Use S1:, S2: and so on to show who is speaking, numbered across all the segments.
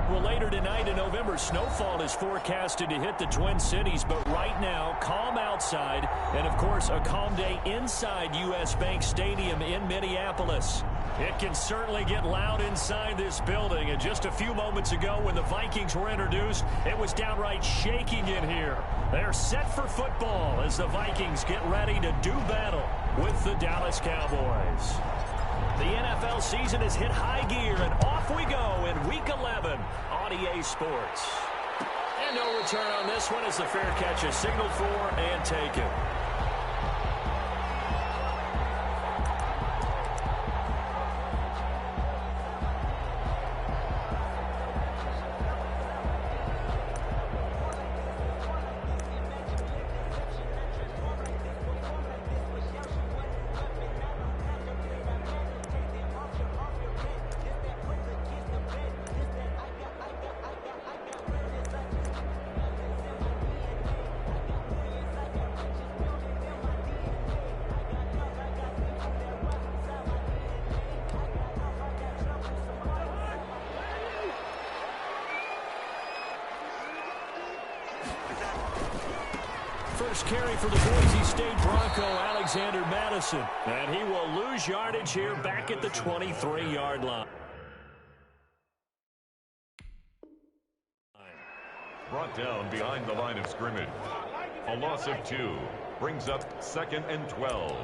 S1: Well, later tonight in November, snowfall is forecasted to hit the Twin Cities, but right now, calm outside, and of course, a calm day inside U.S. Bank Stadium in Minneapolis. It can certainly get loud inside this building, and just a few moments ago when the Vikings were introduced, it was downright shaking in here. They're set for football as the Vikings get ready to do battle with the Dallas Cowboys. The NFL season has hit high gear, and off we go in Week 11 on EA Sports. And no return on this one as the fair catch is signaled for and taken. First carry for the Boise State Bronco, Alexander Madison. And he will lose yardage here back at the 23-yard line.
S2: Brought down behind the line of scrimmage. A loss of 2 brings up 2nd and 12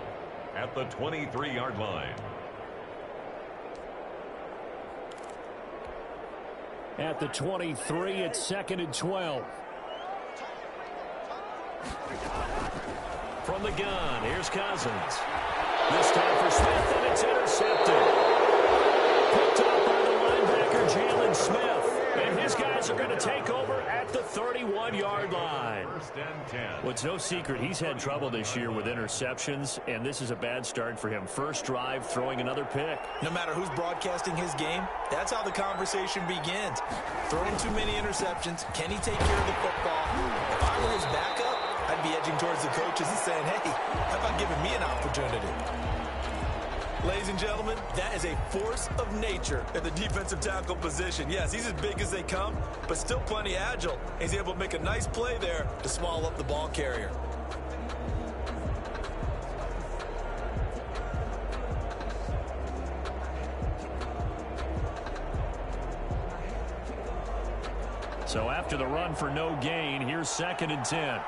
S2: at the 23-yard line.
S1: At the 23, it's 2nd and 12. From the gun, here's Cousins. This time for Smith, and it's intercepted. Picked up by the linebacker, Jalen Smith. And his guys are going to take over at the 31-yard line.
S2: 1st and 10.
S1: Well, it's no secret he's had trouble this year with interceptions, and this is a bad start for him. First drive, throwing another pick.
S3: No matter who's broadcasting his game, that's how the conversation begins. Throwing too many interceptions, can he take care of the football? If I were his backup, I'd be edging towards the coaches and saying, hey, how about giving me an opportunity? Ladies and gentlemen, that is a force of nature at the defensive tackle position. Yes, he's as big as they come, but still plenty agile. He's able to make a nice play there to swallow up the ball carrier.
S1: So after the run for no gain, here's 2nd and 10.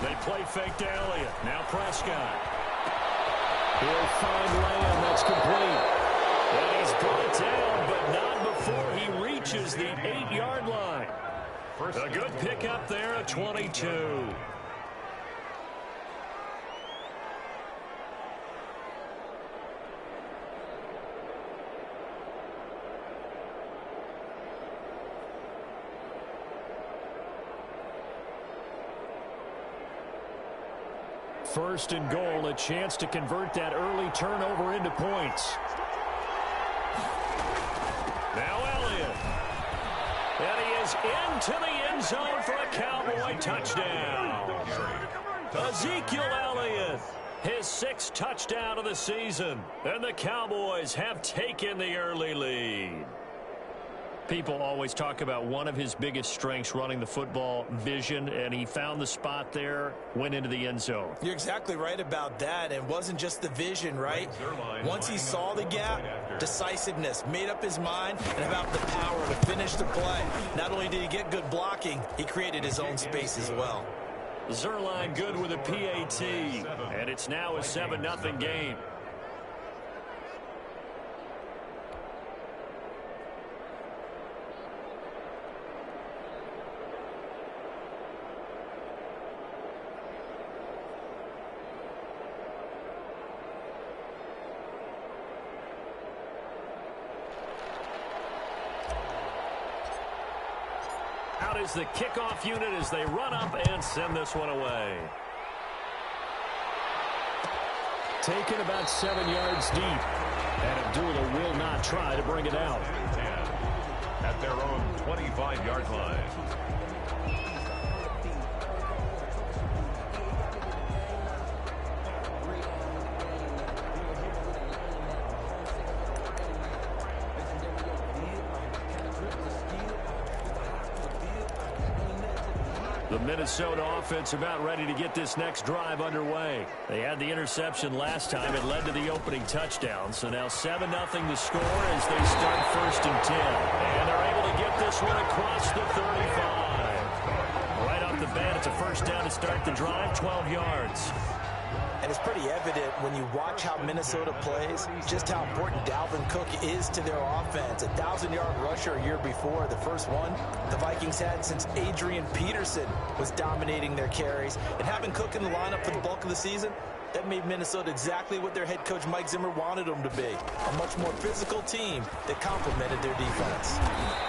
S1: They play fake to Elliott. Now Prescott. He'll find Lamb. That's complete. And he's brought down, but not before he reaches the 8-yard line. A good pickup there at 22. First and goal, a chance to convert that early turnover into points. Now Elliott. And he is into the end zone for a Cowboy touchdown. Ezekiel Elliott, his 6th touchdown of the season. And the Cowboys have taken the early lead. People always talk about one of his biggest strengths running the football, vision, and he found the spot there, went into the end zone.
S3: You're exactly right about that. It wasn't just the vision, right? Once he saw the gap, decisiveness, made up his mind, and about the power to finish the play. Not only did he get good blocking, he created his own space as well.
S1: Zerline good with a PAT, and it's now a 7-0 game. Out is the kickoff unit as they run up and send this one away. Taken about 7 yards deep. And Abdullah will not try to bring it out.
S2: At their own 25-yard line.
S1: The Minnesota offense about ready to get this next drive underway. They had the interception last time. It led to the opening touchdown. So now 7-0 to score as they start 1st and 10. And they're able to get this one across the 35. Right off the bat, it's a 1st down to start the drive, 12 yards.
S3: And it's pretty evident when you watch how Minnesota plays, just how important Dalvin Cook is to their offense. A 1,000-yard rusher a year before, the first one the Vikings had since Adrian Peterson was dominating their carries. And having Cook in the lineup for the bulk of the season, that made Minnesota exactly what their head coach Mike Zimmer wanted them to be. A much more physical team that complemented their defense.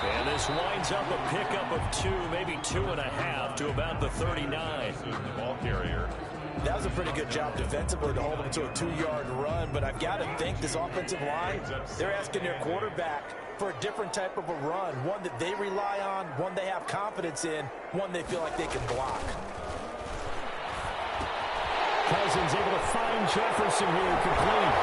S1: And this winds up a pickup of 2, maybe 2.5 to about the 39.
S2: The ball carrier.
S3: That was a pretty good job defensively to hold them to a 2-yard run, but I've got to think this offensive line, they're asking their quarterback for a different type of a run, one that they rely on, one they have confidence in, one they feel like they can block.
S1: Cousins able to find Jefferson here, complete.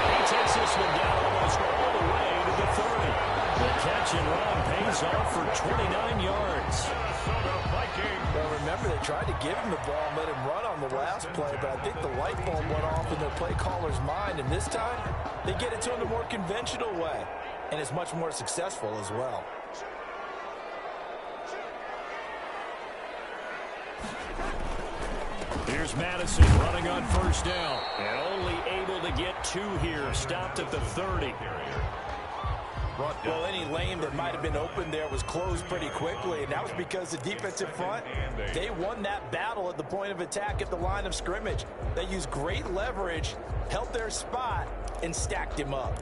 S1: He takes this one down almost all the way to the 30. The catch and run pays off for 29 yards.
S3: Well, remember, they tried to give him the ball and let him run on the last play, but I think the light bulb went off in their play caller's mind, and this time they get it to him the more conventional way, and it's much more successful as well.
S1: Here's Madison running on 1st down, and only able to get 2 here, stopped at the 30.
S3: Well, any lane that might have been open there was closed pretty quickly, and that was because the defensive front, they won that battle at the point of attack at the line of scrimmage. They used great leverage, held their spot, and stacked him up.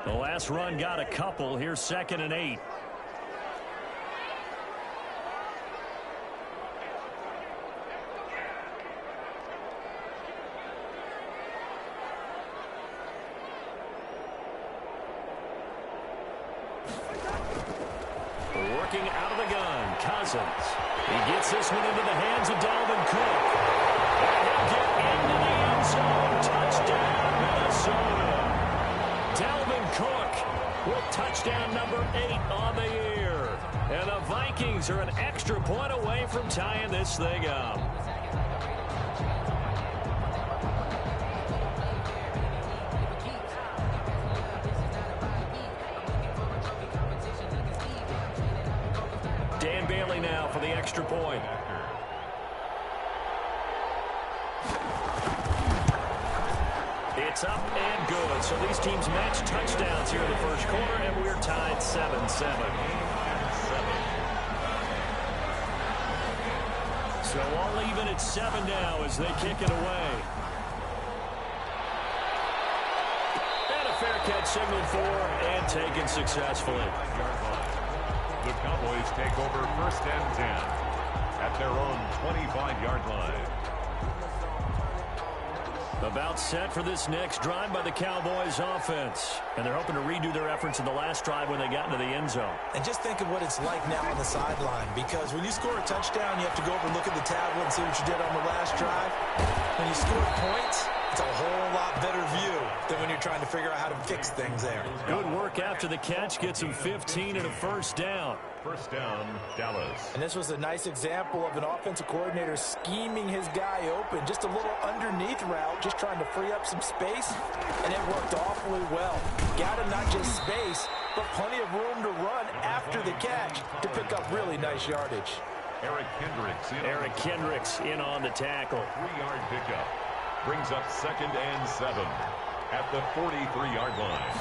S1: The last run got a couple. Here's 2nd and 8. Working out of the gun, Cousins. He gets this one into the hands of Dalvin Cook. And he'll get into the end zone. Touchdown, Minnesota. Dalvin Cook with touchdown number 8 on the year. And the Vikings are an extra point away from tying this thing up. Dan Bailey now for the extra point. It's up and good. So these teams match touchdowns here in the first quarter, and we're tied 7-7. So all even at 7 now as they kick it away. And a fair catch signaled for and taken successfully.
S2: The Cowboys take over 1st and 10 at their own 25-yard line.
S1: About set for this next drive by the Cowboys offense. And they're hoping to redo their efforts in the last drive when they got into the end zone.
S3: And just think of what it's like now on the sideline, because when you score a touchdown, you have to go over and look at the tablet and see what you did on the last drive. When you score points, it's a whole lot better view than when you're trying to figure out how to fix things there.
S1: Good work after the catch. Gets him 15 and a 1st down.
S2: 1st down, Dallas.
S3: And this was a nice example of an offensive coordinator scheming his guy open. Just a little underneath route, just trying to free up some space, and it worked awfully well. Got him not just space, but plenty of room to run after the catch to pick up really nice yardage.
S2: Eric
S1: Kendricks in on the tackle.
S2: 3-yard pickup. Brings up 2nd and 7 at the 43-yard line.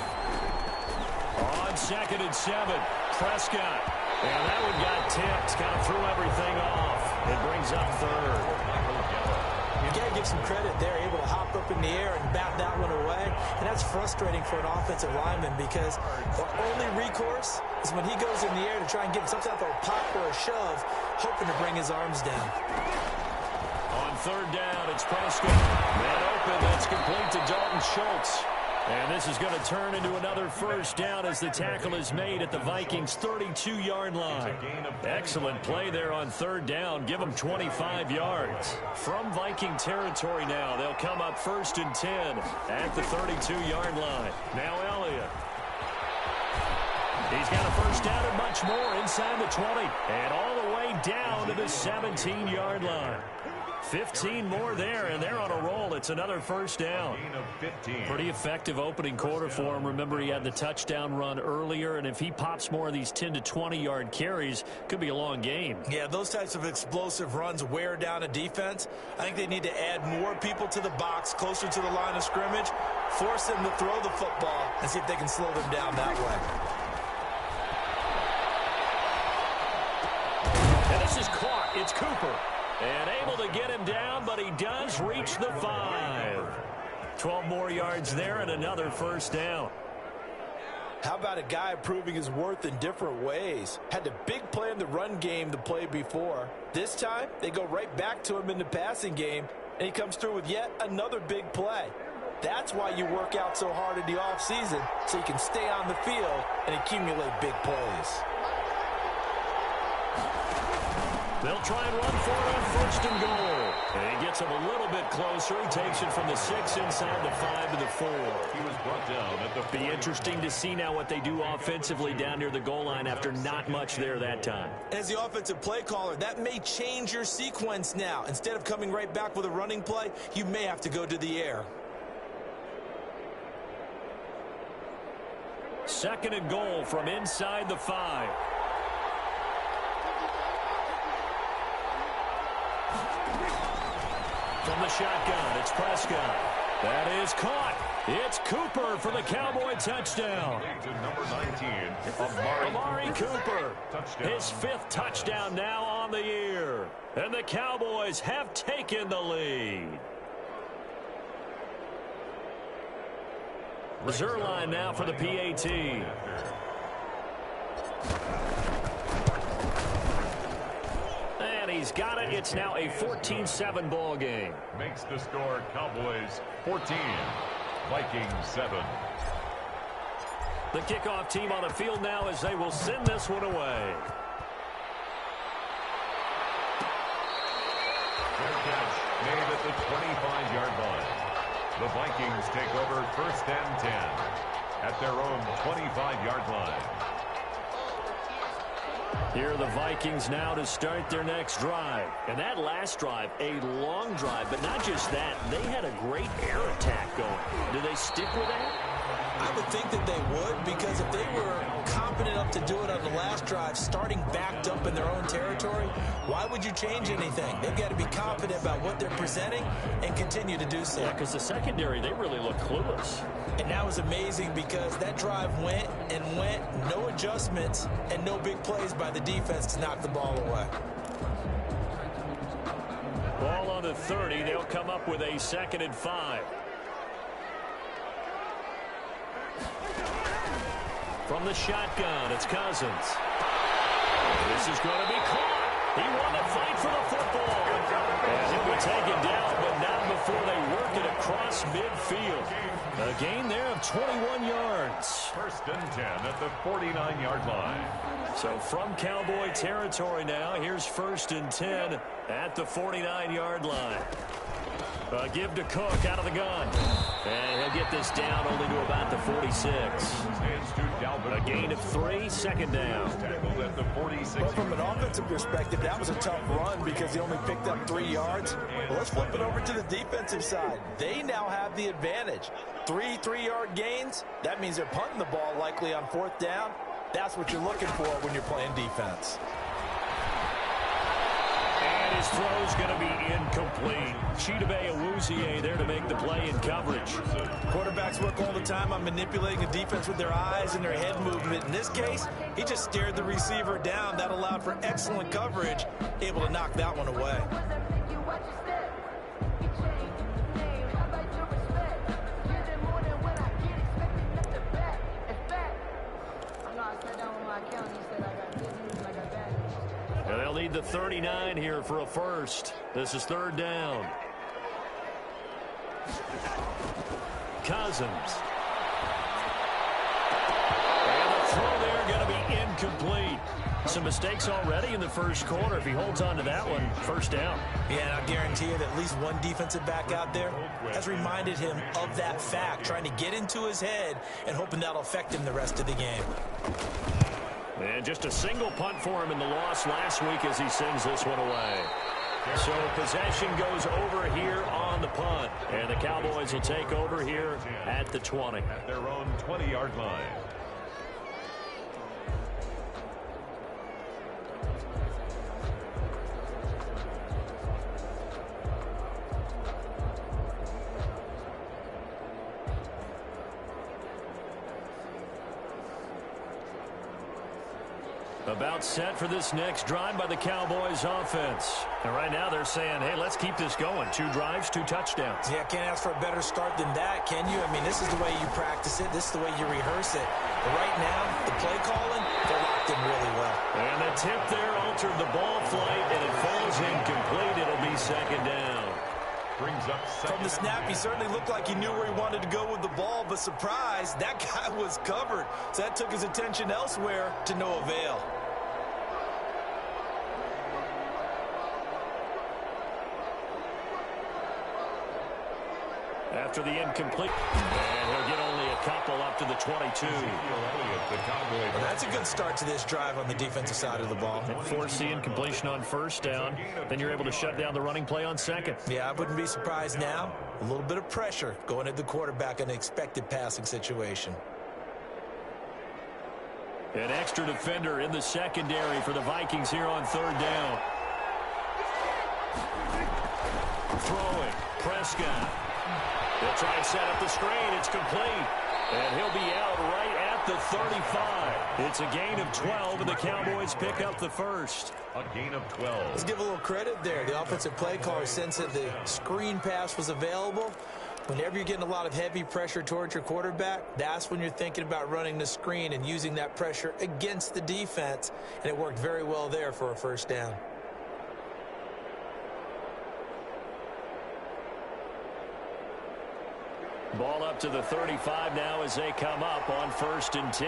S1: On 2nd and 7, Prescott. And that one got tipped, kind of threw everything off. It brings up 3rd.
S3: You got to give some credit there, able to hop up in the air and bat that one away. And that's frustrating for an offensive lineman because the only recourse is when he goes in the air to try and get some type of a pop or a shove, hoping to bring his arms down.
S1: On 3rd down, it's Prescott. Man open, that's complete to Dalton Schultz. And this is going to turn into another 1st down as the tackle is made at the Vikings' 32-yard line. Excellent play there on 3rd down. Give them 25 yards. From Viking territory now, they'll come up 1st and 10 at the 32-yard line. Now Elliott. He's got a first down and much more inside the 20. And all the way down to the 17-yard line. 15 more there, and they're on a roll. It's another first down. Pretty effective opening quarter for him. Remember, he had the touchdown run earlier, and if he pops more of these 10 to 20-yard carries, could be a long game.
S3: Yeah, those types of explosive runs wear down a defense. I think they need to add more people to the box, closer to the line of scrimmage, force them to throw the football, and see if they can slow them down that way.
S1: And this is caught. It's Cooper. And able to get him down, but he does reach the 5. 12 more yards there and another first down.
S3: How about a guy proving his worth in different ways? Had a big play in the run game the play before. This time, they go right back to him in the passing game, and he comes through with yet another big play. That's why you work out so hard in the offseason, so you can stay on the field and accumulate big plays.
S1: They'll try and run for it on first and goal. And he gets him a little bit closer. He takes it from the 6 inside the 5 to the 4.
S2: He was brought down at the 40.
S1: Be interesting to see now what they do offensively down near the goal line after not much there that time.
S3: As the offensive play caller, that may change your sequence now. Instead of coming right back with a running play, you may have to go to the air.
S1: Second and goal from inside the 5. From the shotgun, it's Prescott. That is caught. It's Cooper for the Cowboy touchdown.
S2: To number 19,
S1: Amari Cooper.
S2: Touchdown.
S1: His 5th touchdown now on the year. And the Cowboys have taken the lead. Zerline now for the PAT. He's got it. It's now a 14-7 ball game.
S2: Makes the score Cowboys 14, Vikings 7.
S1: The kickoff team on the field now as they will send this one away.
S2: Fair catch made at the 25-yard line. The Vikings take over first and 10 at their own 25-yard line.
S1: Here are the Vikings now to start their next drive. And that last drive, a long drive, but not just that. They had a great air attack going. Do they stick with that?
S3: I would think that they would, because if they were confident enough to do it on the last drive, starting backed up in their own territory, why would you change anything? They've got to be confident about what they're presenting and continue to do so.
S1: Yeah, because the secondary, they really look clueless.
S3: And that was amazing because that drive went and went, no adjustments, and no big plays by the defense to knock the ball away.
S1: Ball on the 30. They'll come up with a 2nd and 5. From the shotgun, it's Cousins. This is going to be caught. He won the fight for the football. And he'll be taken down, but not before they work it across midfield. A gain there of 21 yards.
S2: First and 10 at the 49-yard line.
S1: So from Cowboy territory now, here's 1st and 10 at the 49-yard line. Give to Cook out of the gun. And he'll get this down only to about the 46. A gain of 3, 2nd down.
S2: At the 46.
S3: But from an offensive perspective, that was a tough run because he only picked up 3 yards. Well, let's flip it over to the defensive side. They now have the advantage. 3 3-yard gains. That means they're punting the ball likely on 4th down. That's what you're looking for when you're playing defense.
S1: And his throw's going to be incomplete. Chidobe Awuzie there to make the play in coverage.
S3: Quarterbacks work all the time on manipulating the defense with their eyes and their head movement. In this case, he just stared the receiver down. That allowed for excellent coverage, able to knock that one away.
S1: And they'll need the 39 here for a first. This is 3rd down. Cousins. And the throw there going to be incomplete. Some mistakes already in the first quarter. If he holds on to that one, first down.
S3: Yeah, and I guarantee you that at least one defensive back out there has reminded him of that fact, trying to get into his head and hoping that'll affect him the rest of the game.
S1: And just a single punt for him in the loss last week as he sends this one away. So possession goes over here on the punt. And the Cowboys will take over here at the 20.
S2: At their own 20-yard line.
S1: About set for this next drive by the Cowboys offense. And right now they're saying, hey, let's keep this going. 2 drives, 2 touchdowns.
S3: Yeah, can't ask for a better start than that, can you? I mean, this is the way you practice it. This is the way you rehearse it. But right now, the play calling, they're locked in really well.
S1: And the tip there altered the ball flight, and it falls incomplete. It'll be second down.
S2: Brings up
S3: From the snap, he certainly looked like he knew where he wanted to go with the ball, but surprise, that guy was covered. So that took his attention elsewhere to no avail.
S1: After the incomplete, and he'll get only a couple up to the 22.
S3: Well, that's a good start to this drive on the defensive side of the ball.
S1: Force the incompletion on first down. Then you're able to shut down the running play on second.
S3: Yeah, I wouldn't be surprised now. A little bit of pressure going at the quarterback in an expected passing situation.
S1: An extra defender in the secondary for the Vikings here on third down. Throwing, Prescott. They'll try and set up the screen. It's complete. And he'll be out right at the 35. It's a gain of 12, and the Cowboys pick up the first.
S2: A gain of 12.
S3: Let's give a little credit there. The offensive play caller, since that the screen pass was available, whenever you're getting a lot of heavy pressure towards your quarterback, that's when you're thinking about running the screen and using that pressure against the defense. And it worked very well there for a first down.
S1: Ball up to the 35 now as they come up on 1st and 10.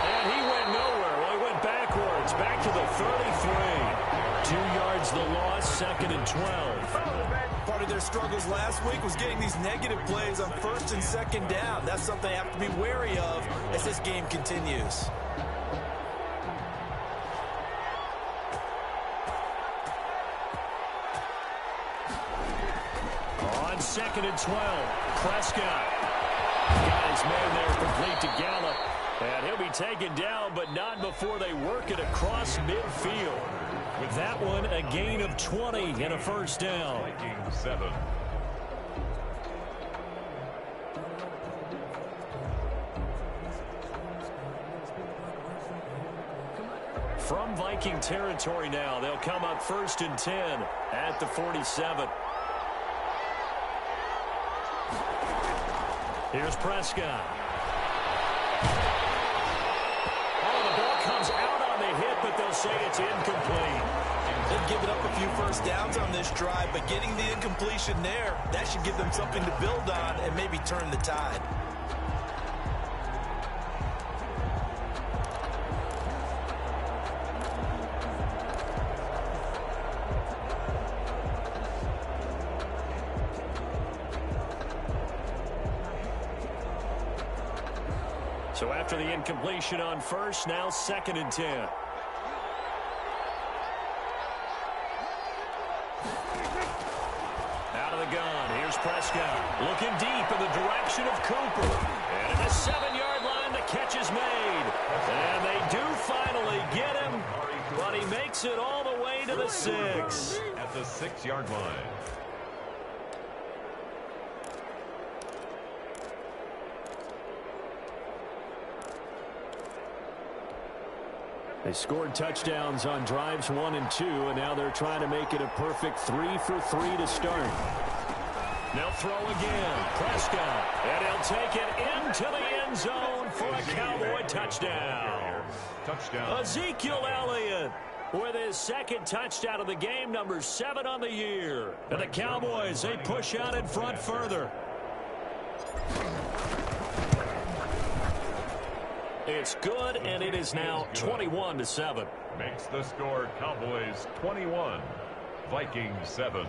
S1: And he went nowhere. Well, he went backwards. Back to the 33. 2 yards the loss, 2nd and 12.
S3: Part of their struggles last week was getting these negative plays on 1st and 2nd down. That's something they have to be wary of as this game continues.
S1: On 2nd and 12, Prescott got his man there complete to Gallup. And he'll be taken down, but not before they work it across midfield. With that one, a gain of 20 and a first down.
S2: Vikings 7.
S1: From Viking territory now, they'll come up 1st and 10 at the 47. Here's Prescott. Oh, the ball comes out on the hit, but they'll say it's incomplete.
S3: They've given up a few first downs on this drive, but getting the incompletion there, that should give them something to build on and maybe turn the tide.
S1: So after the incompletion on 1st, now 2nd and 10. Out of the gun, here's Prescott. Looking deep in the direction of Cooper. And at the 7-yard line, the catch is made. And they do finally get him, but he makes it all the way to the 6.
S2: At the 6-yard line.
S1: They scored touchdowns on drives 1 and 2, and now they're trying to make it a perfect 3 for 3 to start. They'll throw again. Prescott, and he'll take it into the end zone for a Cowboy touchdown.
S2: Touchdown.
S1: Ezekiel Elliott with his 2nd touchdown of the game, number 7 on the year. And the Cowboys, they push out in front further. It's good, and it is now 21-7.
S2: Makes the score Cowboys 21, Vikings 7.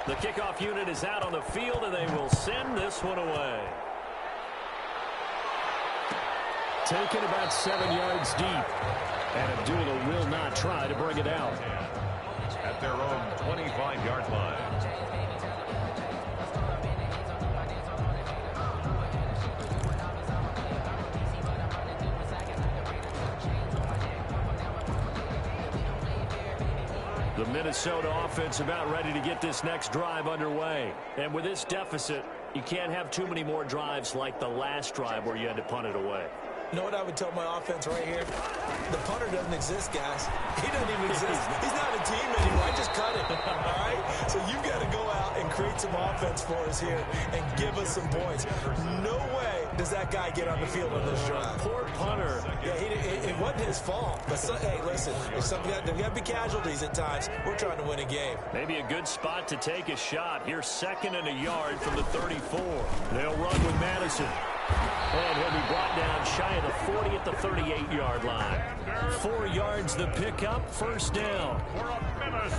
S1: The kickoff unit is out on the field, and they will send this one away. Taken about 7 yards deep. And Abdullah will not try to bring it out.
S2: At their own 25-yard line.
S1: The Minnesota offense about ready to get this next drive underway. And with this deficit, you can't have too many more drives like the last drive where you had to punt it away.
S3: You know what I would tell my offense right here? The punter doesn't exist, guys. He doesn't even exist. He's not a team anymore. I just cut it, all right? So you've got to go out and create some offense for us here and give us some points. No way does that guy get on the field on this drive.
S1: Poor punter.
S3: Yeah, it wasn't his fault. But, hey, listen, there's got to be casualties at times. We're trying to win a game.
S1: Maybe a good spot to take a shot. Here's 2nd and a yard from the 34. They'll run with Madison. And he'll be brought down shy of the 40 at the 38-yard line. 4 yards the pickup, 1st down.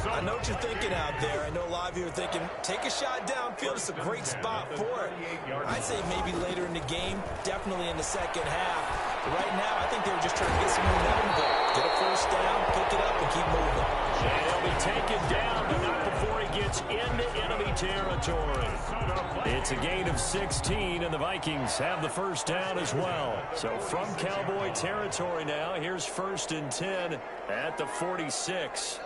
S3: I know what you're thinking out there. I know a lot of you are thinking, take a shot downfield. It's a great spot for it. I'd say maybe later in the game, definitely in the second half. But right now, I think they were just trying to get some momentum going. Get a 1st down, pick it up, and keep moving.
S1: And he'll be taken down, but not before he gets into enemy territory. It's a gain of 16, and the Vikings have the 1st down as well. So from Cowboy territory now, here's 1st and 10 at the 46.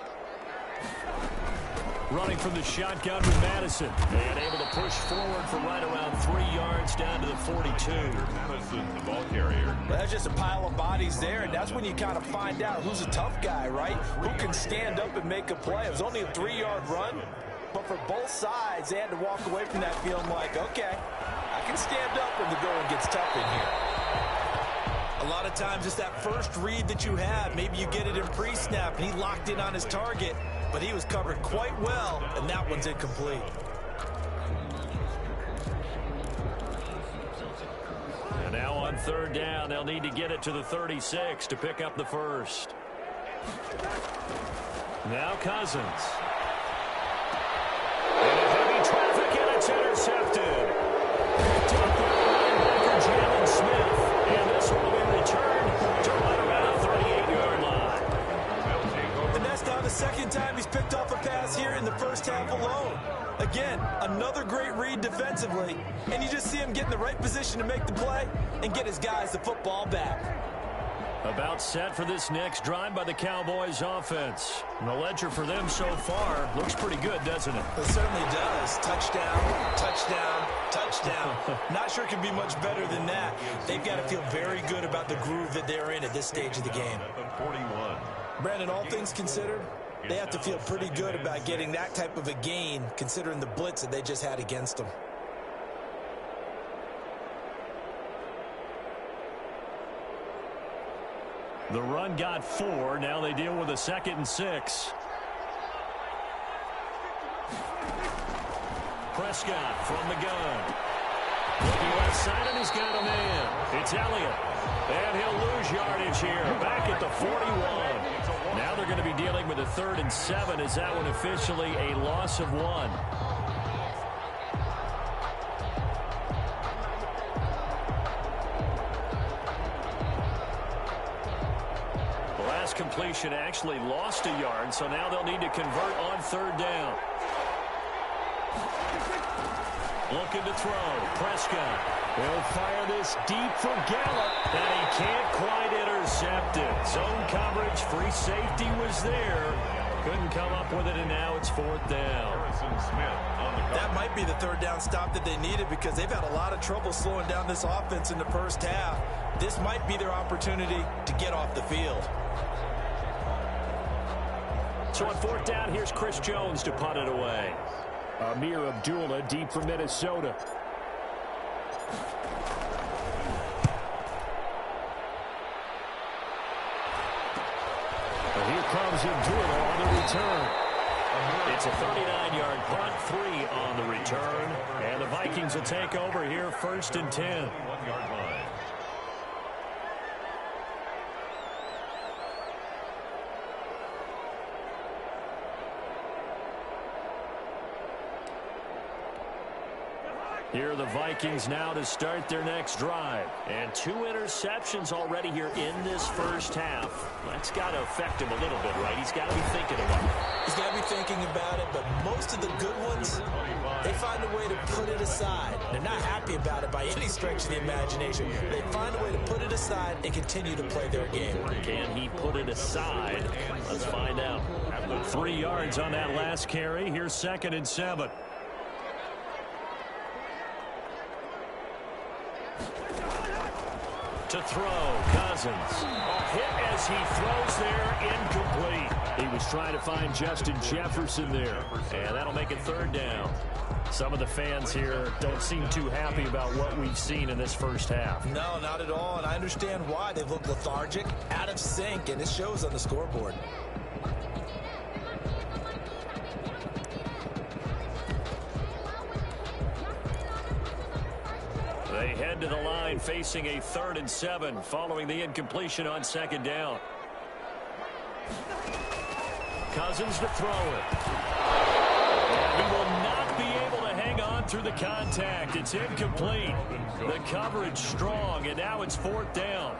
S1: Running from the shotgun with Madison. And able to push forward for right around 3 yards down to the 42.
S2: Madison, the ball carrier.
S3: Well, that's just a pile of bodies there, and that's when you kind of find out who's a tough guy, right? Who can stand up and make a play. It was only a 3-yard run, but for both sides, they had to walk away from that feeling like, okay, I can stand up when the going gets tough in here. A lot of times it's that first read that you have. Maybe you get it in pre-snap, and he locked in on his target, but he was covered quite well, and that one's incomplete.
S1: And now on 3rd down, they'll need to get it to the 36 to pick up the 1st. Now Cousins. And heavy traffic, and it's intercepted. Picked up by linebacker Jalen Smith. And this one will be returned to right around the 38-yard line.
S3: And that's now the 2nd time he's picked off a pass here in the 1st half alone. Again, another great read defensively, and you just see him get in the right position to make the play and get his guys the football back.
S1: About set for this next drive by the Cowboys offense. And the ledger for them so far looks pretty good, doesn't it?
S3: It certainly does. Touchdown, touchdown, touchdown. Not sure it can be much better than that. They've got to feel very good about the groove that they're in at this stage of the game.
S2: 41.
S3: Brandon, all things considered, they have to feel pretty good about getting that type of a gain, considering the blitz that they just had against them.
S1: The run got 4. Now they deal with a 2nd and 6. Prescott from the gun. Looking left side, and he's got a man. It's Elliott. And he'll lose yardage here. Back at the 41. Now they're going to be dealing with a 3rd and 7. Is that one officially a loss of 1? Completion actually lost a yard, so now they'll need to convert on 3rd down. Looking to throw. Prescott. He'll fire this deep for Gallup, and he can't quite intercept it. Zone coverage, free safety was there. Couldn't come up with it, and now it's 4th down.
S3: That might be the 3rd down stop that they needed because they've had a lot of trouble slowing down this offense in the 1st half. This might be their opportunity to get off the field.
S1: So on 4th down, here's Chris Jones to punt it away. Amir Abdullah deep for Minnesota. comes into it on the return. It's a 39-yard punt, 3 on the return. And the Vikings will take over here, 1st and 10.
S2: 1-yard line.
S1: Here are the Vikings now to start their next drive. And 2 interceptions already here in this first half. That's got to affect him a little bit, right? He's got to be thinking about it.
S3: He's got to be thinking about it, but most of the good ones, they find a way to put it aside. They're not happy about it by any stretch of the imagination. They find a way to put it aside and continue to play their game.
S1: Can he put it aside? Let's find out. 3 yards on that last carry. Here's 2nd and 7. To throw, Cousins. A hit as he throws there, incomplete. He was trying to find Justin Jefferson there, and that'll make it 3rd down. Some of the fans here don't seem too happy about what we've seen in this first half.
S3: No, not at all, and I understand why. They look lethargic, out of sync, and it shows on the scoreboard.
S1: They head to the line facing a 3rd and 7 following the incompletion on 2nd down. Cousins to throw it. And he will not be able to hang on through the contact. It's incomplete. The coverage strong, and now it's 4th down.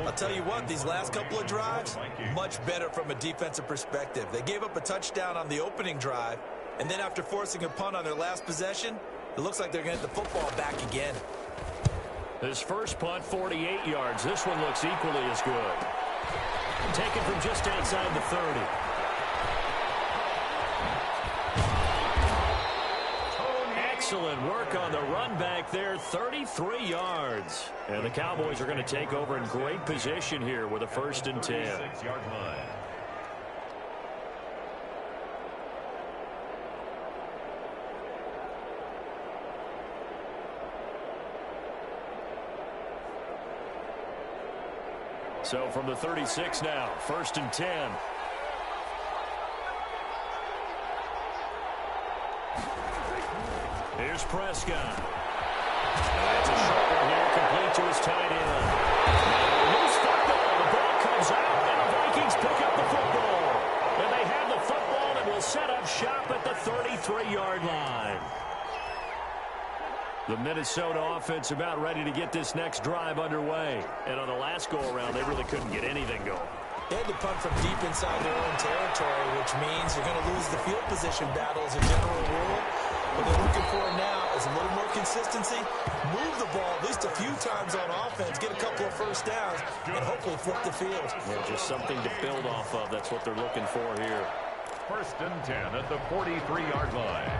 S3: I'll tell you what, these last couple of drives, much better from a defensive perspective. They gave up a touchdown on the opening drive, and then after forcing a punt on their last possession, it looks like they're going to get the football back again.
S1: His first punt, 48 yards. This one looks equally as good. Taken from just outside the 30. Excellent work on the run back there, 33 yards. And the Cowboys are going to take over in great position here with a 1st and 10.
S2: 6-yard line.
S1: So from the 36 now, 1st and 10. Here's Prescott. That's a short one here, complete to his tight end. Loose football. The ball comes out, and the Vikings pick up the football. And they have the football that will set up shop at the 33-yard line. The Minnesota offense about ready to get this next drive underway. And on the last go-around, they really couldn't get anything going.
S3: They had to punt from deep inside their own territory, which means you're going to lose the field position battle as a general rule. What they're looking for now is a little more consistency, move the ball at least a few times on offense, get a couple of first downs, and hopefully flip the field.
S1: Yeah, just something to build off of. That's what they're looking for here.
S2: 1st and 10 at the 43-yard line.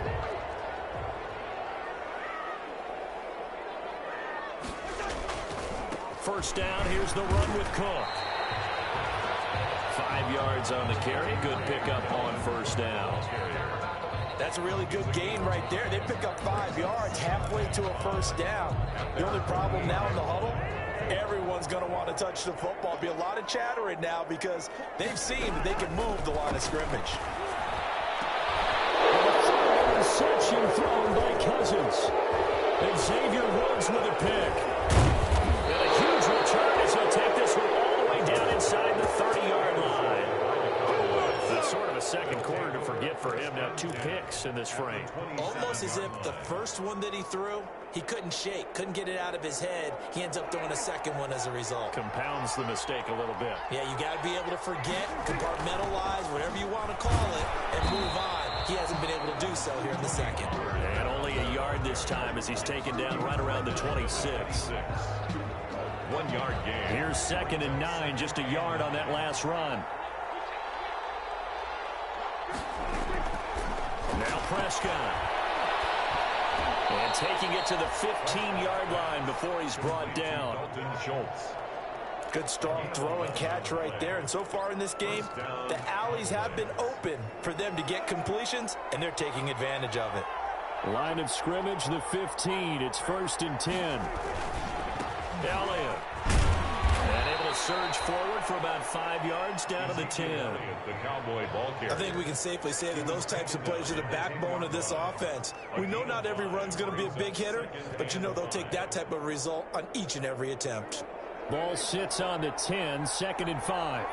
S1: First down, here's the run with Cook. 5 yards on the carry. Good pickup on 1st down.
S3: That's a really good gain right there. They pick up 5 yards halfway to a 1st down. The only problem now in the huddle, everyone's going to want to touch the football. Be a lot of chattering now because they've seen that they can move the line of scrimmage.
S1: Interception thrown by Cousins. And Xavier Woods with a pick. And a huge return as he'll take this one all the way down inside the 30-yard line. It's sort of a second quarter to forget for him. Now 2 picks in this frame.
S3: Almost as if the first one that he threw, he couldn't shake, couldn't get it out of his head. He ends up throwing a second one as a result.
S1: Compounds the mistake a little bit.
S3: Yeah, you got to be able to forget, compartmentalize, whatever you want to call it, and move on. He hasn't been able to do so here in the second.
S1: And only a yard this time as he's taken down right around the 26.
S2: 1-yard gain.
S1: Here's 2nd and 9, just a yard on that last run. Now Prescott. And taking it to the 15-yard line before he's brought down.
S2: Dalton Schultz.
S3: Good strong throw and catch right there. And so far in this game, the alleys have been open for them to get completions, and they're taking advantage of it.
S1: Line of scrimmage, the 15. It's 1st and 10. Elliott. And able to surge forward for about 5 yards down to the 10.
S2: The Cowboy ball carrier.
S3: I think we can safely say that those types of plays are the backbone of this offense. We know not every run's going to be a big hitter, but you know they'll take that type of result on each and every attempt.
S1: Ball sits on the 10, 2nd and 5.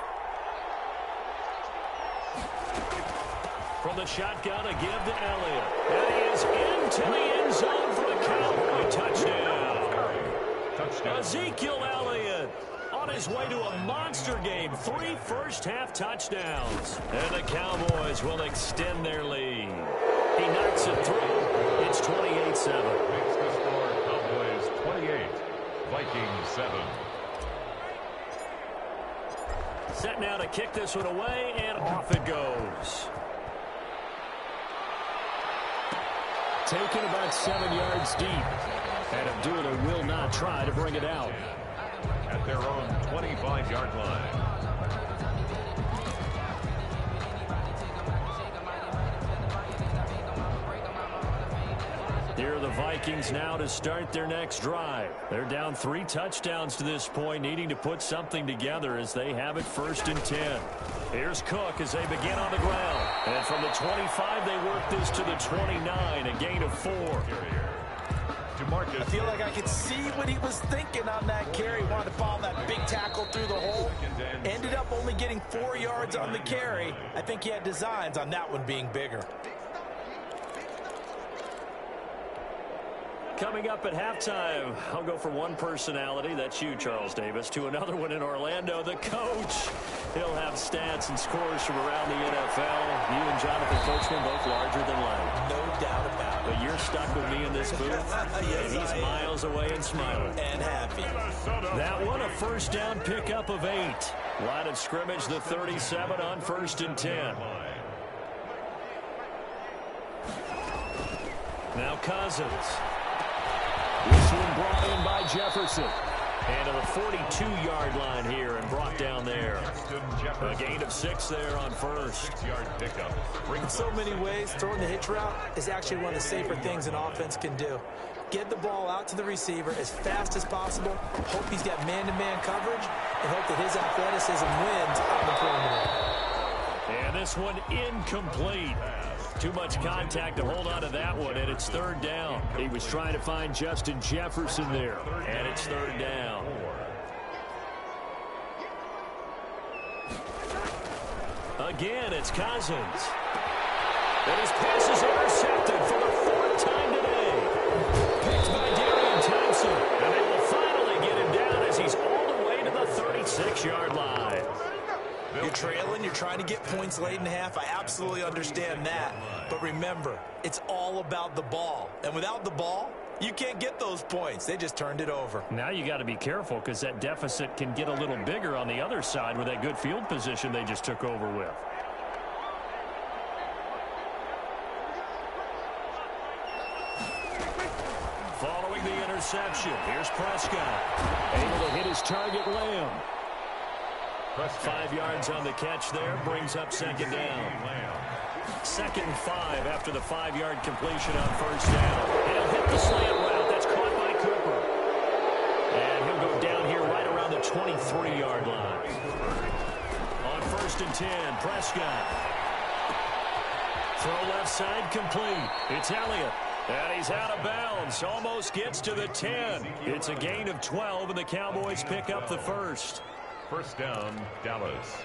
S1: From the shotgun, a give to Elliott. And he is into the end zone for the Cowboy touchdown. Ezekiel Elliott on his way to a monster game. 3 first-half touchdowns. And the Cowboys will extend their lead. He knocks it through. It's 28-7.
S2: Makes the score Cowboys 28, Vikings 7.
S1: Set now to kick this one away, and off it goes. Taken about 7 yards deep. And Abdullah will not try to bring it out.
S2: At their own 25-yard line.
S1: Here are the Vikings now to start their next drive. They're down 3 touchdowns to this point, needing to put something together as they have it 1st and 10. Here's Cook as they begin on the ground. And from the 25, they work this to the 29, a gain of 4.
S3: I feel like I could see what he was thinking on that carry. He wanted to follow that big tackle through the hole. Ended up only getting 4 yards on the carry. I think he had designs on that one being bigger.
S1: Coming up at halftime, I'll go from one personality, that's you, Charles Davis, to another one in Orlando, the coach. He'll have stats and scores from around the NFL. You and Jonathan Coachman both larger than life.
S3: No doubt about it.
S1: But you're stuck with me in this booth,
S3: Yes,
S1: and he's miles away and smiling.
S3: And happy.
S1: That one, a first down pickup of 8. Line of scrimmage, the 37 on 1st and 10. Now Cousins. This one brought in by Jefferson. And to the 42-yard line here and brought down there. A gain of 6 there on 1st.
S2: 6-yard pickup.
S3: In so many ways, throwing the hitch route is actually one of the safer things an offense can do. Get the ball out to the receiver as fast as possible, hope he's got man-to-man coverage, and hope that his athleticism wins on the perimeter.
S1: And this one incomplete. Too much contact to hold on to that one, and it's 3rd down. He was trying to find Justin Jefferson there, and it's 3rd down. Again, it's Cousins. And his pass is intercepted for the 4th time today. Picked by Darian Thompson, and they will finally get him down as he's all the way to the 36-yard line.
S3: You're trailing, you're trying to get points late in half. I absolutely understand that. But remember, it's all about the ball. And without the ball, you can't get those points. They just turned it over.
S1: Now you got to be careful because that deficit can get a little bigger on the other side with that good field position they just took over with. Following the interception, here's Prescott. Able to hit his target, Lamb. 5 yards on the catch there, brings up 2nd down. 2nd and 5 after the 5-yard completion on 1st down. And he'll hit the slant route. That's caught by Cooper. And he'll go down here right around the 23-yard line. On 1st and 10, Prescott. Throw left side complete. It's Elliott. And he's out of bounds. Almost gets to the 10. It's a gain of 12, and the Cowboys pick up the 1st.
S2: 1st down, Dallas.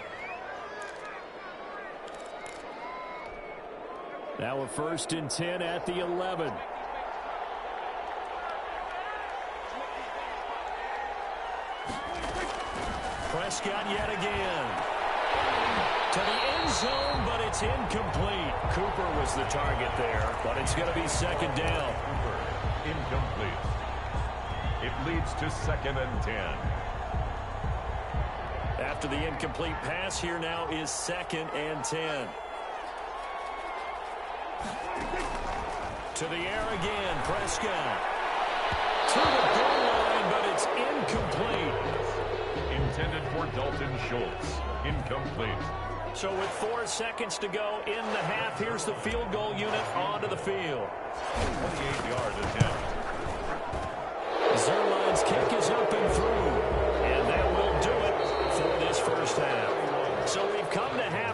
S1: Now a 1st and 10 at the 11. Prescott yet again. To the end zone, but it's incomplete. Cooper was the target there, but it's going to be 2nd down.
S2: Cooper, incomplete. It leads to 2nd and 10.
S1: After the incomplete pass, here now is 2nd and 10. To the air again, Prescott. To the goal line, but it's incomplete.
S2: Intended for Dalton Schultz. Incomplete.
S1: So with 4 seconds to go in the half, here's the field goal unit onto the field.
S2: 28-yard attempt.
S1: Zerline's kick is up and through. And that will do it.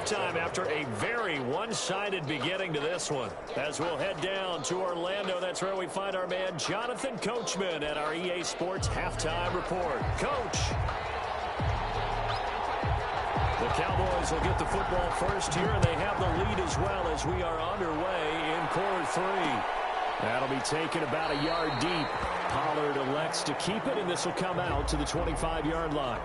S1: halftime after a very one-sided beginning to this one. As we'll head down to Orlando, that's where we find our man Jonathan Coachman at our EA Sports Halftime Report. Coach. The Cowboys will get the football first here, and they have the lead as well as we are underway in quarter 3. That'll be taken about a yard deep. Pollard elects to keep it, and this will come out to the 25-yard line.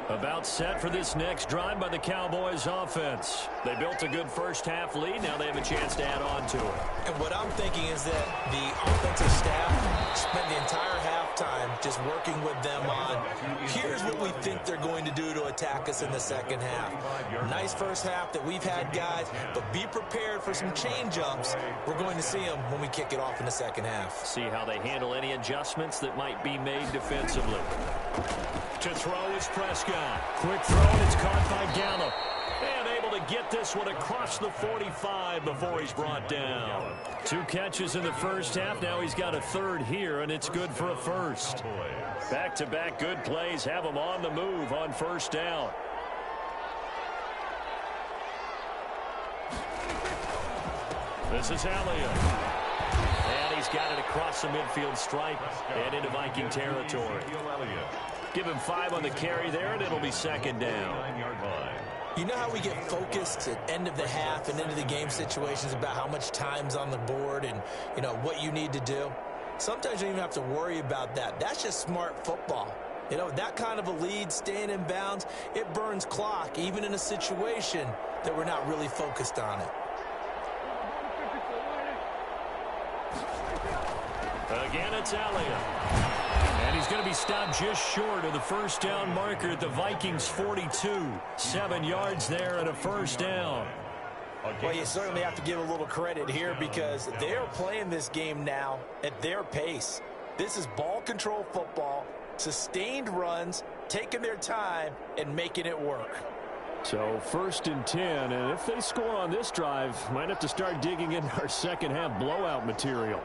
S1: About set for this next drive by the Cowboys offense. They built a good first-half lead. Now they have a chance to add on to it.
S3: And what I'm thinking is that the offensive staff spent the entire halftime just working with them on, here's what we think they're going to do to attack us in the second half. Nice first half that we've had, guys, but be prepared for some change-ups. We're going to see them when we kick it off in the second half.
S1: See how they handle any adjustments that might be made defensively. To throw is Prescott. Quick throw, and it's caught by Gallup. And able to get this one across the 45 before he's brought down. 2 catches in the first half. Now he's got a third here, and it's good for a first. Back-to-back good plays have him on the move on first down. This is Elliott. And he's got it across the midfield stripe and into Viking territory. Give him 5 on the carry there, and it'll be second down.
S3: You know how we get focused at end of the half and into the game situations about how much time's on the board and, you know, what you need to do? Sometimes you don't even have to worry about that. That's just smart football. You know, that kind of a lead, staying in bounds, it burns clock, even in a situation that we're not really focused on it.
S1: Again, it's Elliott. And he's going to be stopped just short of the first down marker at the Vikings 42. 7 yards there and a first down.
S3: Well, you certainly have to give a little credit here because they're playing this game now at their pace. This is ball control football, sustained runs, taking their time and making it work.
S1: So 1st and 10, and if they score on this drive, might have to start digging into our second half blowout material.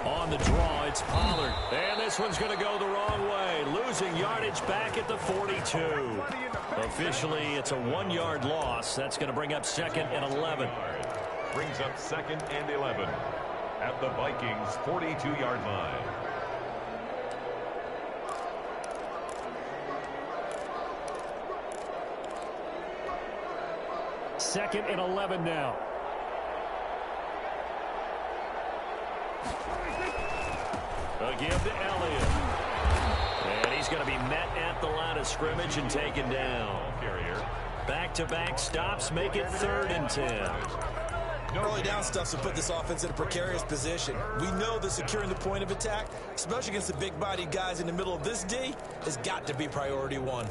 S1: On the draw, it's Pollard. And this one's going to go the wrong way. Losing yardage back at the 42. Officially, it's a 1-yard loss. That's going to bring up 2nd and 11.
S2: Brings up 2nd and 11 at the Vikings 42-yard line.
S1: Second and 11 now. A give to Elliott. And he's going to be met at the line of scrimmage and taken down. Back-to-back stops make it 3rd and 10.
S3: Early down stuff to put this offense in a precarious position. We know that securing the point of attack, especially against the big-bodied guys in the middle of this D, has got to be priority 1.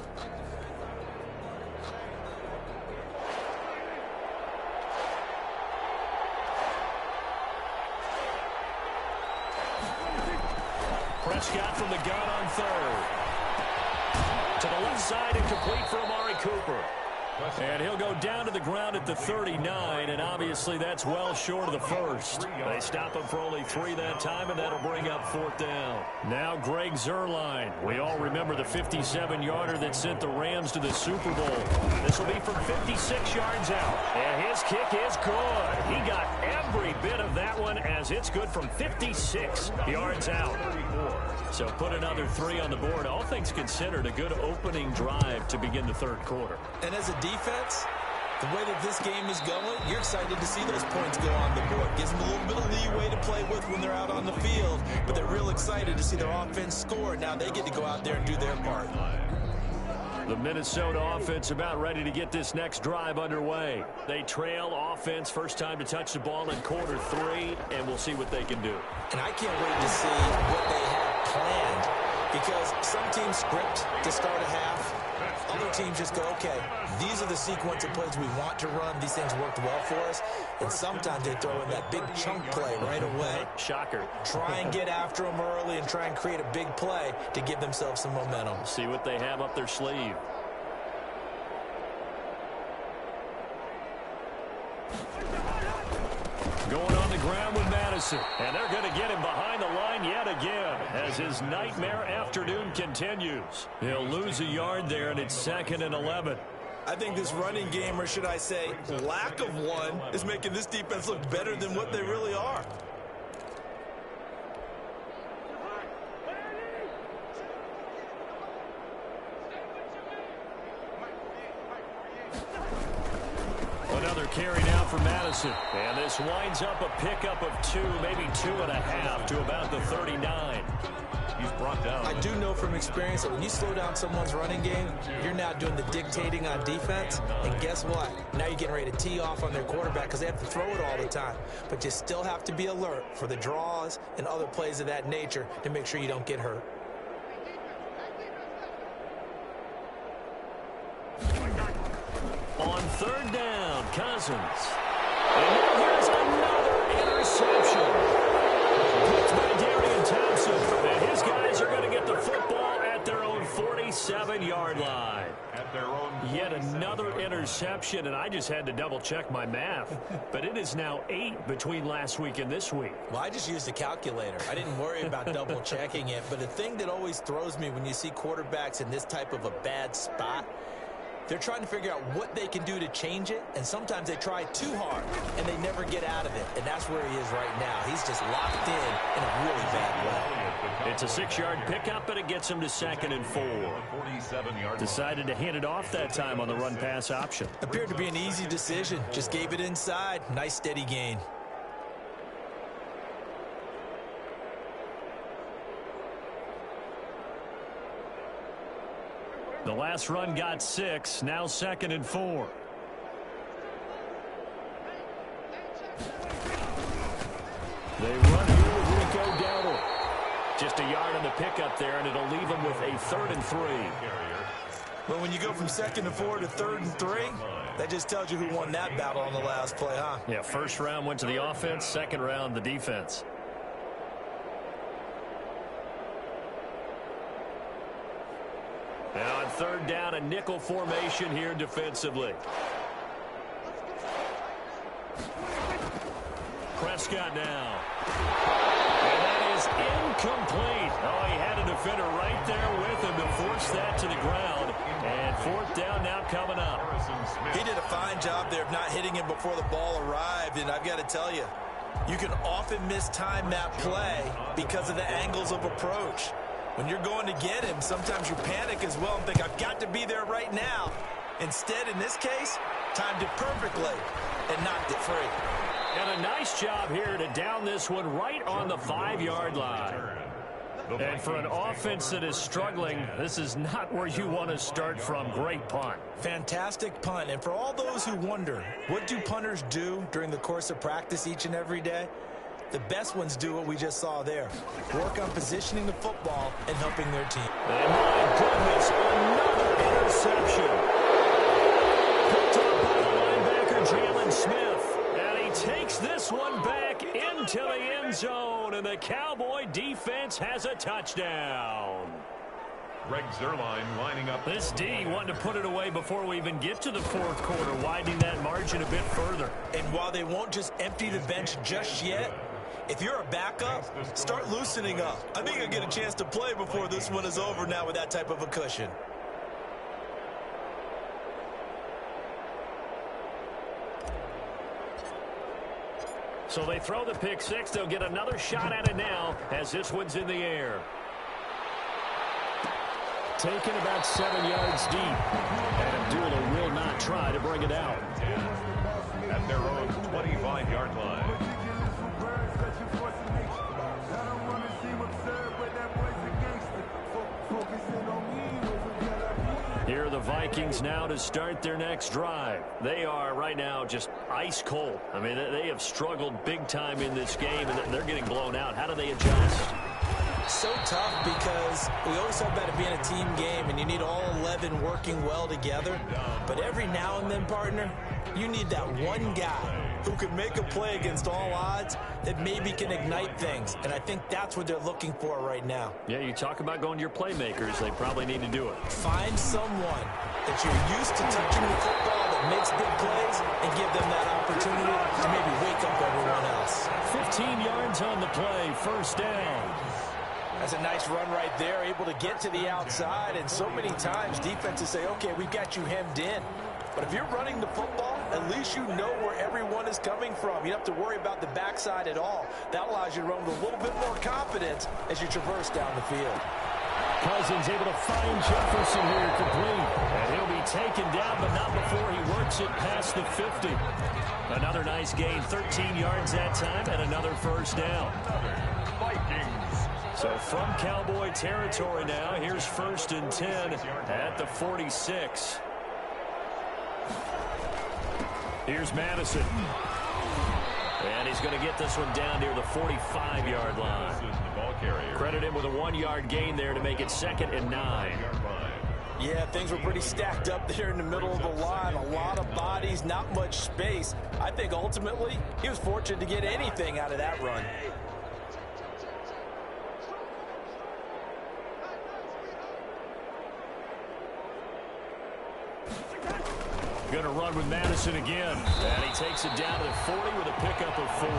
S1: Prescott from the gun on 3rd. To the left side and complete for Amari Cooper. And he'll go down to the ground at the 39, and obviously that's well short of the first. They stop him for only 3 that time, and that'll bring up 4th down. Now Greg Zuerlein. We all remember the 57-yarder that sent the Rams to the Super Bowl. This will be from 56 yards out. And his kick is good. He got every bit of that one as it's good from 56 yards out. So put another 3 on the board. All things considered, a good opening drive to begin the 3rd quarter.
S3: And as a defense, the way that this game is going, you're excited to see those points go on the board. Gives them a little bit of leeway to play with when they're out on the field, but they're real excited to see their offense score. Now they get to go out there and do their part.
S1: The Minnesota offense about ready to get this next drive underway. They trail offense, first time to touch the ball in quarter 3, and we'll see what they can do.
S3: And I can't wait to see what they have planned, because some teams script to start a half. Other teams just go, okay, these are the sequence of plays we want to run. These things worked well for us. And sometimes they throw in that big chunk play right away.
S1: Shocker.
S3: Try and get after them early and try and create a big play to give themselves some momentum.
S1: See what they have up their sleeve. ground with Madison. And they're going to get him behind the line yet again as his nightmare afternoon continues. He'll lose a yard there, and it's 2nd and 11.
S3: I think this running game, or should I say lack of one, is making this defense look better than what they really are.
S1: Another carry now for Madison. And this winds up a pickup of 2, maybe 2.5 to about the 39.
S2: He's brought down.
S3: I do know from experience that when you slow down someone's running game, you're now doing the dictating on defense. And guess what? Now you're getting ready to tee off on their quarterback because they have to throw it all the time. But you still have to be alert for the draws and other plays of that nature to make sure you don't get hurt.
S1: On 3rd down, Cousins. And now here's another interception. Picked by Darian Thompson. And his guys are going to get the football at their own 47-yard line.
S2: At their own
S1: Yet another interception, and I just had to double-check my math. But it is now 8 between last week and this week.
S3: Well, I just used a calculator. I didn't worry about double-checking it. But the thing that always throws me when you see quarterbacks in this type of a bad spot, they're trying to figure out what they can do to change it, and sometimes they try too hard, and they never get out of it. And that's where he is right now. He's just locked in a really bad way.
S1: It's a 6-yard pickup, and it gets him to 2nd and 4.
S2: 47-yard.
S1: Decided to hand it off that time on the run-pass option.
S3: Appeared to be an easy decision. Just gave it inside. Nice, steady gain.
S1: The last run got 6, now 2nd and 4. They run here with Rico Dowdle. Just a yard on the pickup there, and it'll leave them with a 3rd and 3.
S3: Well, when you go from 2nd and 4 to 3rd and 3, that just tells you who won that battle on the last play, huh?
S1: Yeah, 1st round went to the offense, 2nd round the defense. And on 3rd down, a nickel formation here defensively. Prescott now. And that is incomplete. Oh, he had a defender right there with him to force that to the ground. And 4th down now coming up.
S3: He did a fine job there of not hitting him before the ball arrived, and I've got to tell you, you can often mistime that play because of the angles of approach. When you're going to get him, sometimes you panic as well and think, I've got to be there right now. Instead, in this case, timed it perfectly and knocked it free.
S1: And a nice job here to down this one right on the 5-yard line. And for an offense that is struggling, this is not where you want to start from. Great punt.
S3: Fantastic punt. And for all those who wonder, what do punters do during the course of practice each and every day? The best ones do what we just saw there. Work on positioning the football and helping their team.
S1: And my goodness, another interception. Picked up by the linebacker, Jalen Smith. And he takes this one back into the end zone. And the Cowboy defense has a touchdown.
S2: Greg Zuerlein lining up.
S1: This D wanted to put it away before we even get to the 4th quarter, widening that margin a bit further.
S3: And while they won't just empty the bench just yet, if you're a backup, start loosening up. I think you'll get a chance to play before this one is over now with that type of a cushion.
S1: So they throw the pick 6. They'll get another shot at it now as this one's in the air. Taken about 7 yards deep. And Abdullah will not try to bring it out.
S2: At their own 25-yard line.
S1: Here are the Vikings now to start their next drive. They are right now just ice cold. I mean, they have struggled big time in this game, and they're getting blown out. How do they adjust?
S3: So tough because we always talk about it being a team game, and you need all 11 working well together. But every now and then, partner, you need that one guy who can make a play against all odds that maybe can ignite things. And I think that's what they're looking for right now.
S1: Yeah, you talk about going to your playmakers. They probably need to do it.
S3: Find someone that you're used to touching the football that makes big plays and give them that opportunity to maybe wake up everyone else.
S1: yards on the play. First down.
S3: That's a nice run right there, able to get to the outside. And so many times defenses say, okay, we've got you hemmed in. But if you're running the football, at least you know where everyone is coming from. You don't have to worry about the backside at all. That allows you to run with a little bit more confidence as you traverse down the field.
S1: Cousins able to find Jefferson here complete. And he'll be taken down, but not before he works it past the 50. Another nice gain, 13 yards that time, and another first down.
S2: Vikings.
S1: So from Cowboy territory now, here's 1st and 10 at the 46. Here's Madison. And he's going to get this one down near the 45-yard line. Credit him with a 1-yard gain there to make it 2nd and 9.
S3: Yeah, things were pretty stacked up there in the middle of the line. A lot of bodies, not much space. I think ultimately he was fortunate to get anything out of that run.
S1: Going to run with Madison again. And he takes it down to the 40 with a pickup of 4.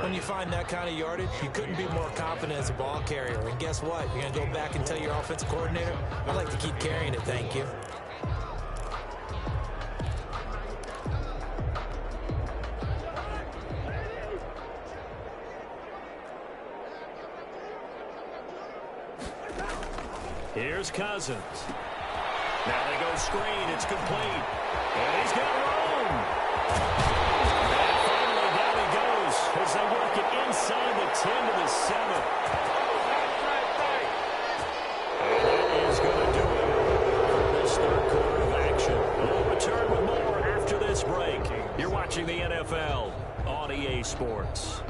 S3: When you find that kind of yardage, you couldn't be more confident as a ball carrier. And guess what? You're going to go back and tell your offensive coordinator, I'd like to keep carrying it, thank you.
S1: Here's Cousins. Now they go screen. It's complete. And he's got room. And finally down he goes as they work it inside the 10 to the 7. And that is going to do it for this 3rd quarter of action. We'll return with more after this break. You're watching the NFL on EA Sports.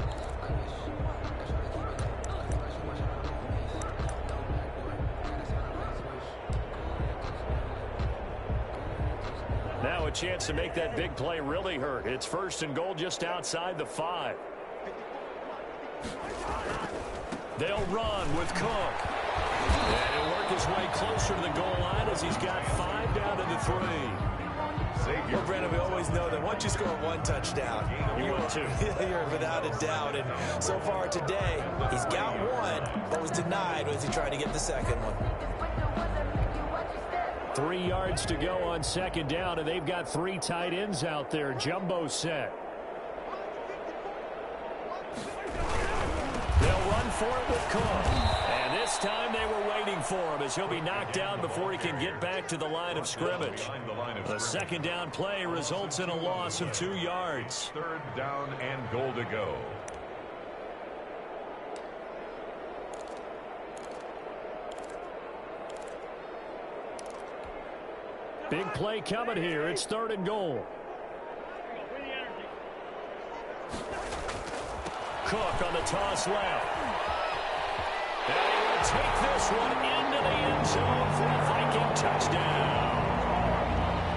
S1: Now a chance to make that big play really hurt. It's 1st and goal just outside the 5. They'll run with Cook. And he'll work his way closer to the goal line as he's got 5 down to the 3.
S3: Well, Brandon, we always know that once you score 1 touchdown,
S1: you will too.
S3: You're without a doubt. And so far today, he's got 1, but was denied as he tried to get the 2nd one.
S1: 3 yards to go on 2nd down, and they've got 3 tight ends out there. Jumbo set. They'll run for it with Cook. And this time they were waiting for him as he'll be knocked down before he can get back to the line of scrimmage. The 2nd down play results in a loss of 2 yards.
S2: 3rd down and goal to go.
S1: Big play coming here. It's 3rd and goal. Cook on the toss left. And he will take this one into the end zone for a Viking touchdown.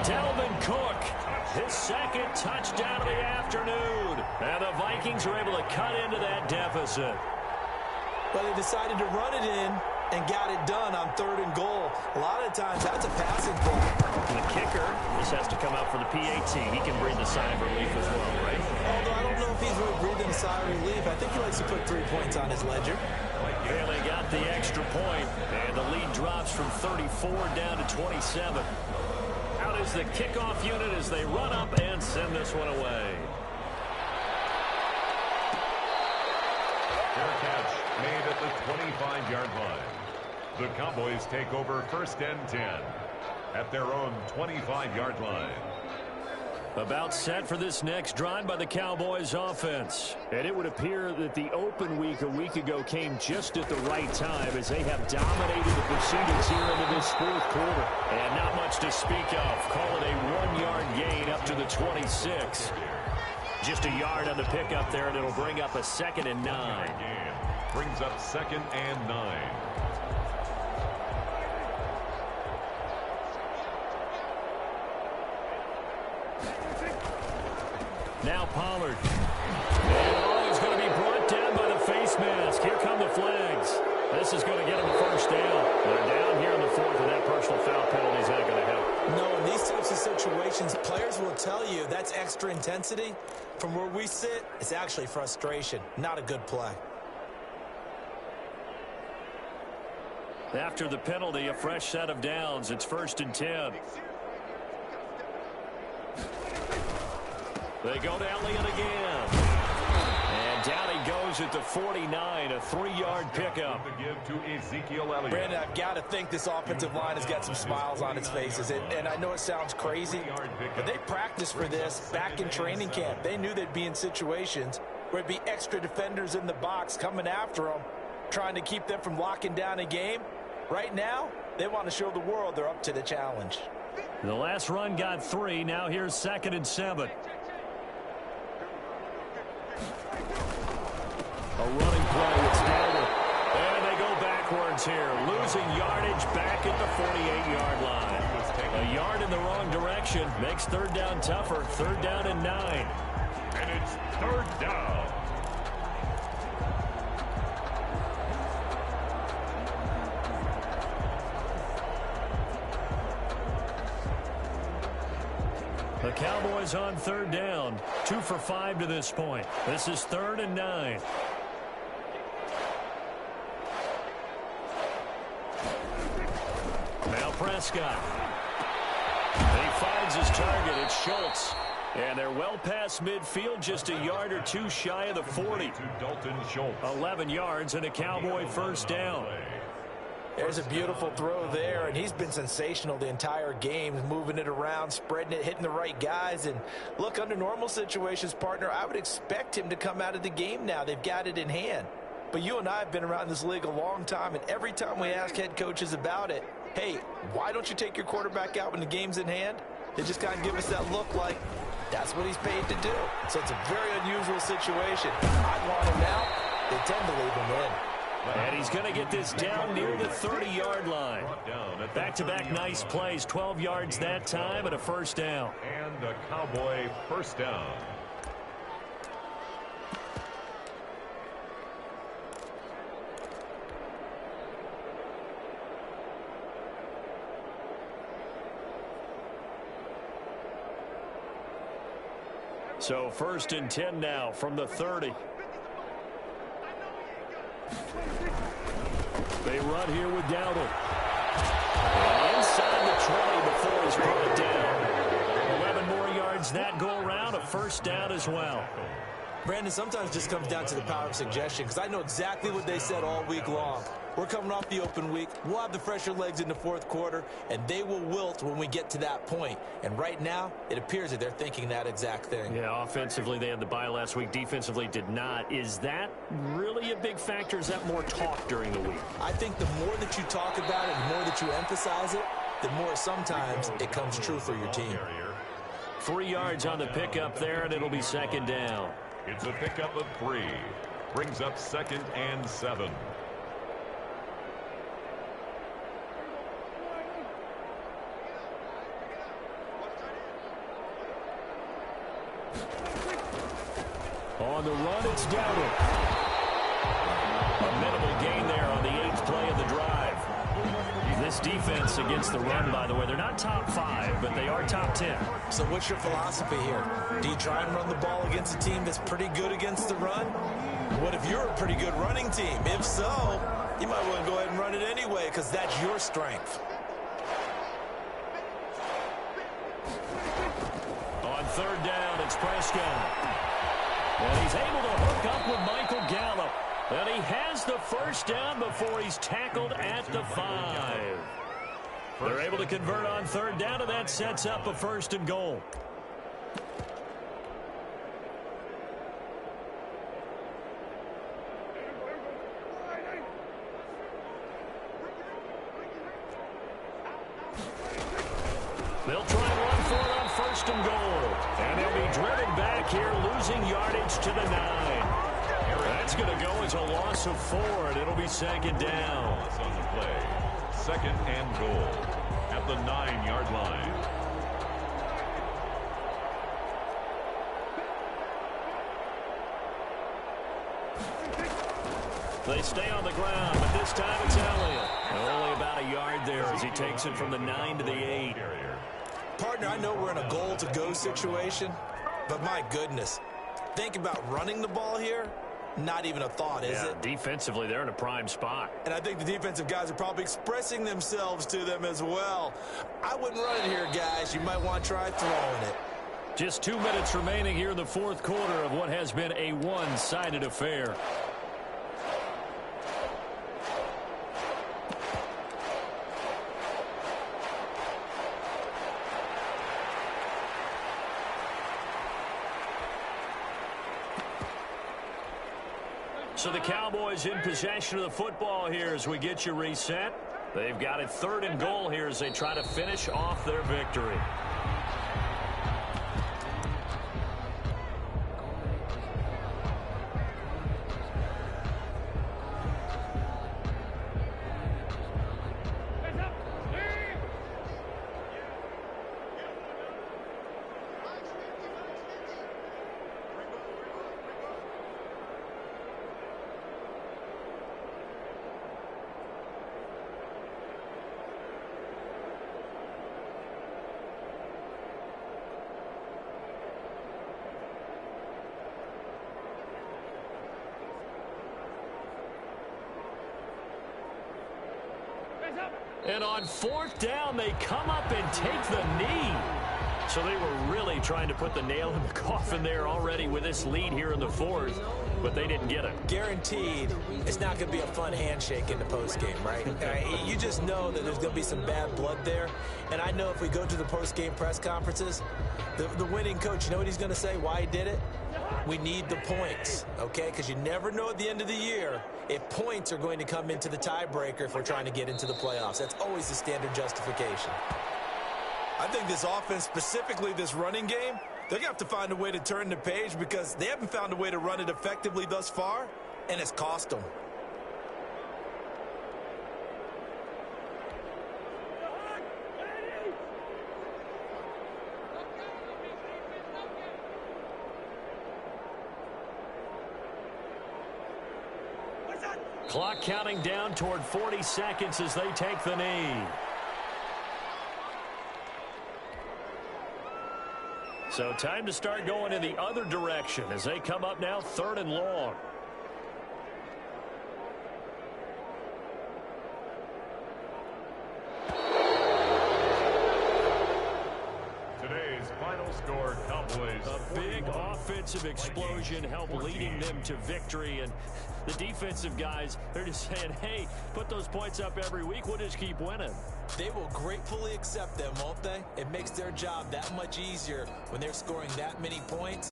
S1: Dalvin Cook, his 2nd touchdown of the afternoon. And the Vikings are able to cut into that deficit.
S3: But they decided to run it in and got it done on 3rd and goal. A lot of times that's a passing play.
S1: The kicker just has to come out for the PAT. He can breathe a sigh of relief as well, right?
S3: Although I don't know if he's really breathing a sigh of relief. I think he likes to put 3 points on his ledger.
S1: Barely got the extra point, and the lead drops from 34 down to 27. Out is the kickoff unit as they run up and send this one away.
S2: Fair catch made at the 25-yard line. The Cowboys take over 1st and 10 at their own 25-yard line.
S1: About set for this next drive by the Cowboys offense. And it would appear that the open week a week ago came just at the right time as they have dominated the proceedings here into this 4th quarter. And not much to speak of. Call it a 1-yard gain up to the 26. Just a yard on the pickup there, and it'll bring up a 2nd and 9.
S2: Brings up 2nd and 9.
S1: Now Pollard. And he's going to be brought down by the face mask. Here come the flags. This is going to get him the 1st down. They're down here in the 4th, and that personal foul penalty is not going to help.
S3: No, in these types of situations, players will tell you that's extra intensity. From where we sit, it's actually frustration, not a good play.
S1: After the penalty, a fresh set of downs. It's 1st and 10. They go to Elliott again. And down he goes at the 49, a 3-yard pickup.
S3: Brandon, I've got to think this offensive line has got some smiles on its faces. And I know it sounds crazy, but they practiced for this back in training camp. They knew they'd be in situations where it'd be extra defenders in the box coming after them, trying to keep them from locking down a game. Right now, they want to show the world they're up to the challenge.
S1: The last run got 3. Now here's 2nd and 7. A running play. It's down. And they go backwards here. Losing yardage back at the 48-yard line. A yard in the wrong direction makes 3rd down tougher. 3rd down and 9.
S2: And it's 3rd down.
S1: The Cowboys on 3rd down. 2 for 5 to this point. This is 3rd and 9. Now Prescott. He finds his target. It's Schultz. And they're well past midfield, just a yard or 2 shy of the 40. 11 yards and a Cowboy 1st down.
S3: There's a beautiful throw there, and he's been sensational the entire game, moving it around, spreading it, hitting the right guys. And look, under normal situations, partner, I would expect him to come out of the game now. They've got it in hand. But you and I have been around this league a long time, and every time we ask head coaches about it, hey, why don't you take your quarterback out when the game's in hand? They just kind of give us that look like that's what he's paid to do. So it's a very unusual situation. I want him out. They tend to leave him in.
S1: And he's going to get this down near the 30-yard line. Back-to-back nice plays, 12 yards that time and a 1st down.
S2: And a Cowboy 1st down.
S1: So 1st and 10 now from the 30. They run here with Dowdle. Inside the 20 before he's brought down. 11 more yards that go around, a 1st down as well.
S3: Brandon, sometimes it just comes down to the power of suggestion, because I know exactly what they said all week long. We're coming off the open week. We'll have the fresher legs in the 4th quarter, and they will wilt when we get to that point. And right now, it appears that they're thinking that exact thing.
S1: Yeah, offensively, they had the bye last week. Defensively, did not. Is that really a big factor? Is that more talk during the week?
S3: I think the more that you talk about it, the more that you emphasize it, the more sometimes it comes true for your team.
S1: 3 yards on the pickup there, and it'll be 2nd down.
S2: It's a pickup of 3. Brings up 2nd and 7.
S1: On the run, it's Dowdle. A minimal gain there on the 8th play of the drive. This defense against the run, by the way, they're not top 5, but they are top 10.
S3: So what's your philosophy here? Do you try and run the ball against a team that's pretty good against the run? What if you're a pretty good running team? If so, you might want to go ahead and run it anyway, because that's your strength.
S1: On 3rd down, it's Prescott. And he's able to hook up with Michael Gallup. And he has the 1st down before he's tackled at the 5. They're able to convert on 3rd down, and that sets up a 1st and goal. They'll try and run for it on 1st and goal. And they'll be driven back here, losing yardage to the 9. That's going to go as a loss of 4, and it'll be 2nd down.
S2: On the play. 2nd and goal at the 9-yard line.
S1: They stay on the ground, but this time it's Elliott. Only about a yard there as he takes it from the 9 to the 8.
S3: Partner, I know we're in a goal-to-go situation, but my goodness, Think about running the ball here. Not even a thought, is it?
S1: Defensively, they're in a prime spot.
S3: And I think the defensive guys are probably expressing themselves to them as well. I wouldn't run it here, guys. You might want to try throwing it.
S1: Just 2 minutes remaining here in the fourth quarter of what has been a one-sided affair. So the Cowboys in possession of the football here as we get you reset. They've got it 3rd and goal here as they try to finish off their victory. And on 4th down, they come up and take the knee. So they were really trying to put the nail in the coffin there already with this lead here in the 4th, but they didn't get it.
S3: Guaranteed, it's not going to be a fun handshake in the postgame, right? You just know that there's going to be some bad blood there. And I know if we go to the postgame press conferences, the winning coach, you know what he's going to say, why he did it? We need the points, okay? Because you never know at the end of the year if points are going to come into the tiebreaker if we're trying to get into the playoffs. That's always the standard justification. I think this offense, specifically this running game, they're going to have to find a way to turn the page because they haven't found a way to run it effectively thus far, and it's cost them.
S1: Clock counting down toward 40 seconds as they take the knee. So time to start going in the other direction as they come up now 3rd and long.
S2: Today's final score, Cowboys.
S1: A big offensive explosion helped leading them to victory, and the defensive guys, they're just saying, hey, put those points up every week, we'll just keep winning.
S3: They will gratefully accept them, won't they? It makes their job that much easier when they're scoring that many points.